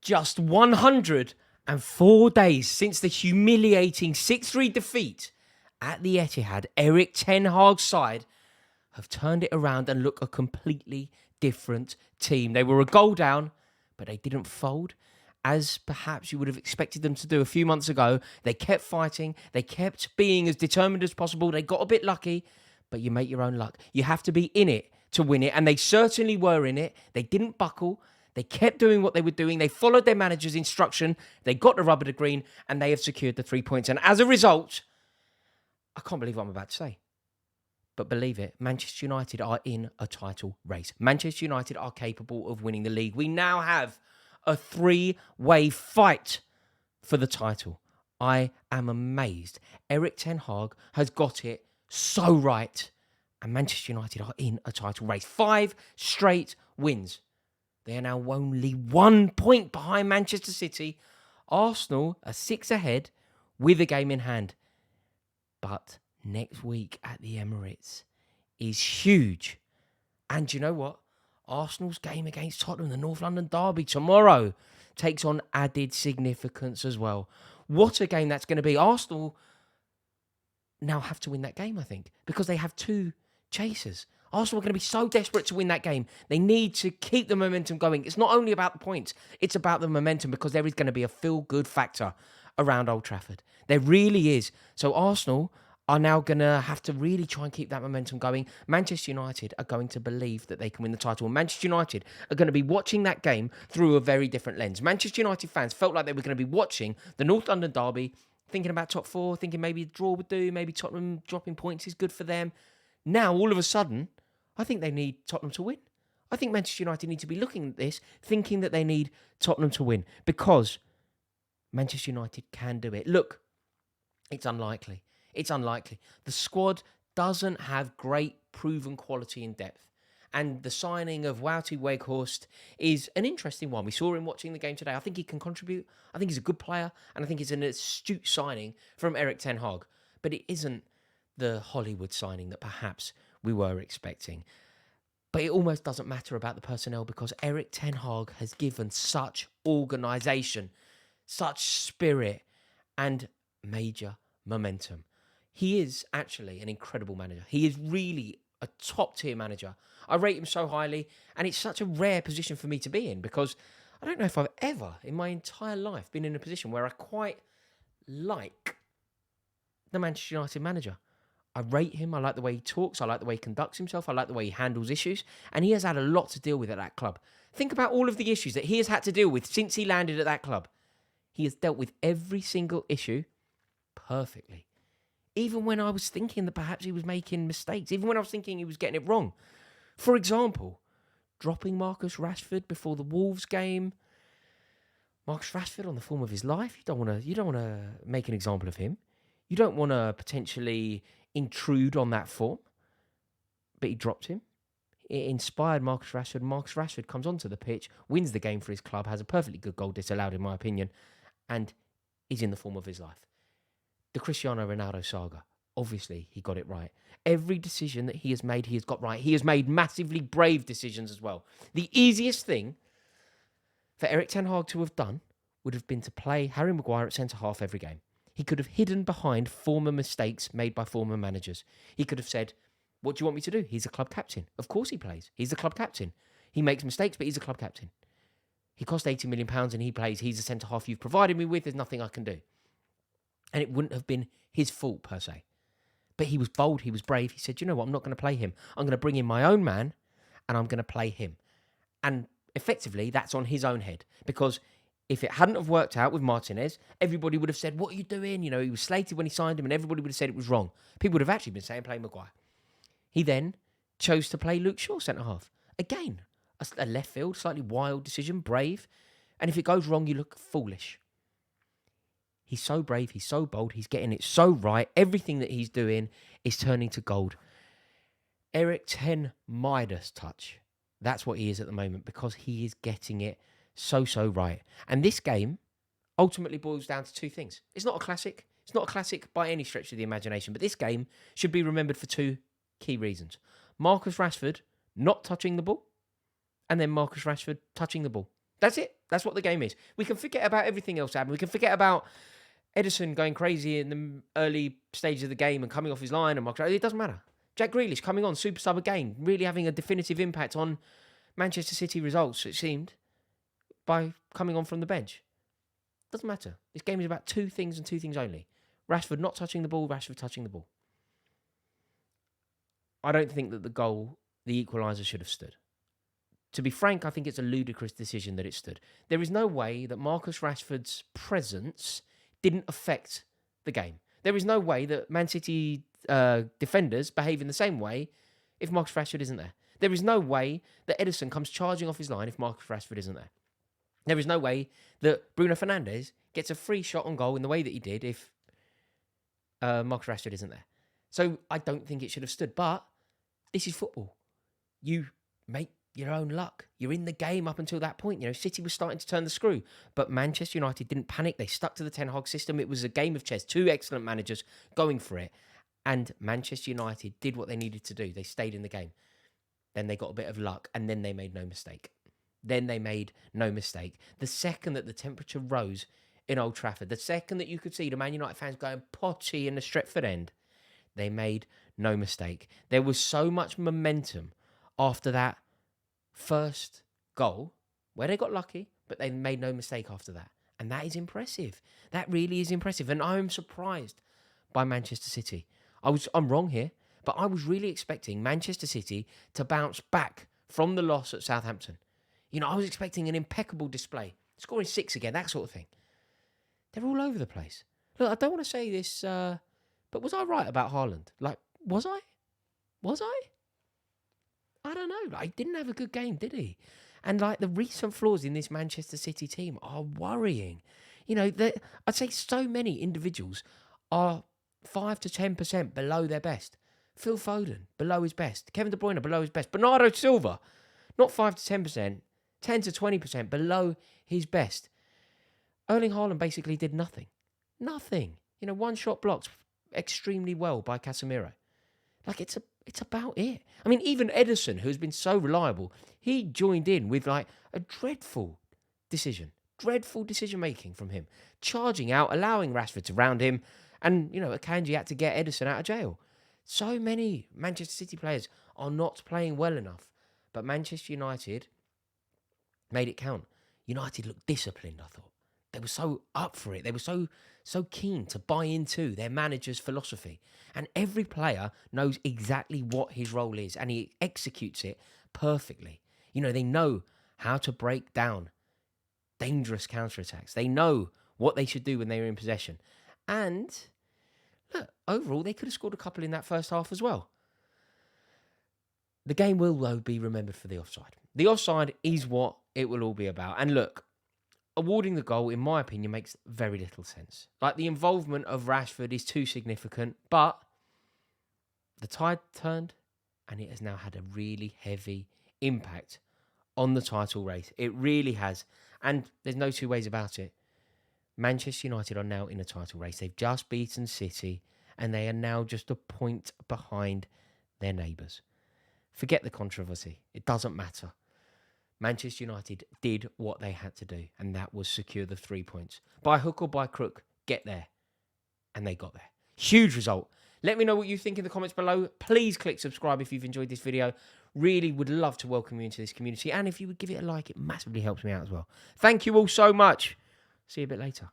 Just 104 days since the humiliating 6-3 defeat at the Etihad, Eric Ten Hag's side have turned it around and look a completely different team. They were a goal down, but they didn't fold, as perhaps you would have expected them to do a few months ago. They kept fighting. They kept being as determined as possible. They got a bit lucky, but you make your own luck. You have to be in it to win it, and they certainly were in it. They didn't buckle. They kept doing what they were doing. They followed their manager's instruction. They got the rubber to green, and they have secured the 3 points. And as a result, I can't believe what I'm about to say, but believe it, Manchester United are in a title race. Manchester United are capable of winning the league. We now have a 3-way fight for the title. I am amazed. Eric Ten Hag has got it so right, and Manchester United are in a title race. 5 straight wins. They are now only 1 point behind Manchester City. Arsenal are 6 ahead with a game in hand. But next week at the Emirates is huge. And you know what? Arsenal's game against Tottenham, the North London derby tomorrow, takes on added significance as well. What a game that's going to be. Arsenal now have to win that game, I think, because they have 2 chasers. Arsenal are going to be so desperate to win that game. They need to keep the momentum going. It's not only about the points, it's about the momentum, because there is going to be a feel-good factor around Old Trafford. There really is. So Arsenal are now going to have to really try and keep that momentum going. Manchester United are going to believe that they can win the title. And Manchester United are going to be watching that game through a very different lens. Manchester United fans felt like they were going to be watching the North London derby, thinking about top 4, thinking maybe a draw would do, maybe Tottenham dropping points is good for them. Now, all of a sudden, I think they need Tottenham to win. I think Manchester United need to be looking at this, thinking that they need Tottenham to win, because Manchester United can do it. Look, it's unlikely. It's unlikely. The squad doesn't have great proven quality in depth. And the signing of Wout Weghorst is an interesting one. We saw him watching the game today. I think he can contribute. I think he's a good player. And I think it's an astute signing from Eric Ten Hag. But it isn't the Hollywood signing that perhaps we were expecting. But it almost doesn't matter about the personnel, because Eric Ten Hag has given such organisation, such spirit, and major momentum. He is actually an incredible manager. He is really a top-tier manager. I rate him so highly, and it's such a rare position for me to be in, because I don't know if I've ever, in my entire life, been in a position where I quite like the Manchester United manager. I rate him. I like the way he talks. I like the way he conducts himself. I like the way he handles issues. And he has had a lot to deal with at that club. Think about all of the issues that he has had to deal with since he landed at that club. He has dealt with every single issue perfectly. Even when I was thinking that perhaps he was making mistakes. Even when I was thinking he was getting it wrong. For example, dropping Marcus Rashford before the Wolves game. Marcus Rashford on the form of his life. You don't want to make an example of him. You don't want to potentially intrude on that form. But he dropped him. It inspired Marcus Rashford. Marcus Rashford comes onto the pitch, wins the game for his club, has a perfectly good goal disallowed in my opinion, and is in the form of his life. The Cristiano Ronaldo saga. Obviously, he got it right. Every decision that he has made, he has got right. He has made massively brave decisions as well. The easiest thing for Eric Ten Hag to have done would have been to play Harry Maguire at centre-half every game. He could have hidden behind former mistakes made by former managers. He could have said, what do you want me to do? He's a club captain. Of course he plays. He's the club captain. He makes mistakes, but he's a club captain. He cost £80 million and he plays. He's a centre-half you've provided me with. There's nothing I can do. And it wouldn't have been his fault, per se. But he was bold, he was brave. He said, you know what, I'm not going to play him. I'm going to bring in my own man, and I'm going to play him. And effectively, that's on his own head. Because if it hadn't have worked out with Martinez, everybody would have said, what are you doing? You know, he was slated when he signed him, and everybody would have said it was wrong. People would have actually been saying, play Maguire. He then chose to play Luke Shaw centre-half. Again, a left field, slightly wild decision, brave. And if it goes wrong, you look foolish. He's so brave, he's so bold, he's getting it so right. Everything that he's doing is turning to gold. Eric Ten Midas touch. That's what he is at the moment, because he is getting it so right. And this game ultimately boils down to 2 things. It's not a classic. It's not a classic by any stretch of the imagination, but this game should be remembered for 2 key reasons. Marcus Rashford not touching the ball, and then Marcus Rashford touching the ball. That's it. That's what the game is. We can forget about everything else happening. We can forget about Edison going crazy in the early stages of the game and coming off his line. And it doesn't matter. Jack Grealish coming on, super sub again, really having a definitive impact on Manchester City results, it seemed, by coming on from the bench. Doesn't matter. This game is about two things and two things only. Rashford not touching the ball, Rashford touching the ball. I don't think that the goal, the equaliser, should have stood. To be frank, I think it's a ludicrous decision that it stood. There is no way that Marcus Rashford's presence didn't affect the game. There is no way that Man City defenders behave in the same way if Marcus Rashford isn't there. There is no way that Edison comes charging off his line if Marcus Rashford isn't there. There is no way that Bruno Fernandes gets a free shot on goal in the way that he did if Marcus Rashford isn't there. So I don't think it should have stood. But this is football. You make your own luck. You're in the game up until that point. You know, City was starting to turn the screw. But Manchester United didn't panic. They stuck to the Ten Hag system. It was a game of chess. Two excellent managers going for it. And Manchester United did what they needed to do. They stayed in the game. Then they got a bit of luck. And then they made no mistake. The second that the temperature rose in Old Trafford, the second that you could see the Man United fans going potty in the Stretford end, they made no mistake. There was so much momentum after that first goal, where they got lucky, but they made no mistake after that. And that is impressive. That really is impressive. And I'm surprised by Manchester City. I'm wrong here, but I was really expecting Manchester City to bounce back from the loss at Southampton. You know, I was expecting an impeccable display, scoring 6 again, that sort of thing. They're all over the place. Look, I don't want to say this, but was I right about Haaland? Like, was I? I don't know. Like, he didn't have a good game, did he? And, like, the recent flaws in this Manchester City team are worrying. You know, I'd say so many individuals are 5 to 10% below their best. Phil Foden, below his best. Kevin De Bruyne, below his best. Bernardo Silva, not 5 to 10%, 10 to 20% below his best. Erling Haaland basically did nothing. Nothing. You know, one shot blocked extremely well by Casemiro. Like, it's about it. I mean, even Edison, who's been so reliable, he joined in with, like, a dreadful decision-making from him. Charging out, allowing Rashford to round him, and, you know, Akanji had to get Edison out of jail. So many Manchester City players are not playing well enough. But Manchester United made it count. United looked disciplined, I thought. They were so up for it. They were so keen to buy into their manager's philosophy. And every player knows exactly what his role is, and he executes it perfectly. You know, they know how to break down dangerous counterattacks. They know what they should do when they're in possession. And, look, overall, they could have scored a couple in that first half as well. The game will, though, be remembered for the offside. The offside is what it will all be about. And look, awarding the goal, in my opinion, makes very little sense. Like, the involvement of Rashford is too significant, but the tide turned, and it has now had a really heavy impact on the title race. It really has. And there's no two ways about it. Manchester United are now in a title race. They've just beaten City, and they are now just a point behind their neighbours. Forget the controversy. It doesn't matter. Manchester United did what they had to do, and that was secure the 3 points. By hook or by crook, get there. And they got there. Huge result. Let me know what you think in the comments below. Please click subscribe if you've enjoyed this video. Really would love to welcome you into this community. And if you would give it a like, it massively helps me out as well. Thank you all so much. See you a bit later.